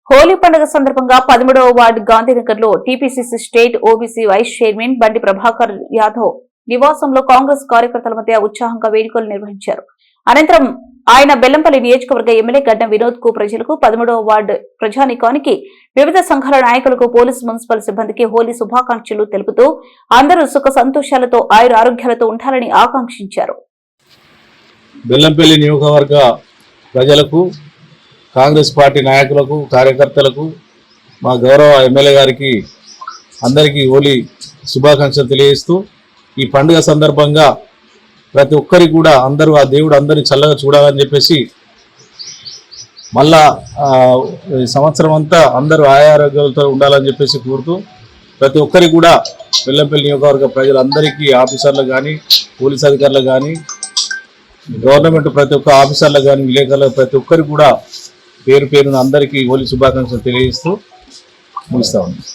హోలీ పండుగ సందర్భంగా 13వ వార్డు గాంధీనగర్లో TPCC state OBC vice chairman Bandi Prabhakar Yadav నివాసంలో కాంగ్రెస్ కార్యకర్తల మధ్య ఉత్సాహంగా వేడుకలు నిర్వహించారు. అనంతరం ఆయన బెల్లంపల్లి నియోజకవర్గ ఎమ్మెల్యే గడ్డం వినోద్ కు ప్రజలకు 13వ వార్డు ప్రజానీకానికి వివిధ సంఘాల నాయకులకు పోలీసు మున్సిపల్ సిబ్బందికి హోలీ శుభాకాంక్షలు తెలుపుతూ అందరూ సుఖ సంతోషాలతో ఆయుర ఆరోగ్యాలతో ఉండాలని ఆకాంక్షించారు. బెల్లంపల్లి నియోజకవర్గ ప్రజలకు, కాంగ్రెస్ పార్టీ నాయకులకు, కార్యకర్తలకు, మా గౌరవ ఎమ్మెల్యే గారికి అందరికీ హోలీ శుభాకాంక్షలు తెలియజేస్తూ, ఈ పండుగ సందర్భంగా ప్రతి ఒక్కరికి కూడా అందరూ ఆ దేవుడు అందరినీ చల్లగా చూడాలని చెప్పేసి మళ్ళా సంవత్సరం అంతా అందరూ ఆరోగ్యాలతో ఉండాలని చెప్పేసి కోరుతూ, ప్రతి ఒక్కరికి కూడా బెల్లంపల్లి నియోజకవర్గ ప్రజలందరికీ, ఆఫీసర్లకు కానీ, పోలీస్ అధికారులకు కానీ, గవర్నమెంట్ ప్రతి ఒక్క ఆఫీసర్లకు కానీ, విలేకరులకు ప్రతి ఒక్కరికి కూడా పేరు పేరున అందరికీ హోలీ శుభాకాంక్షలు తెలియజేస్తూ ముగిస్తా ఉంది.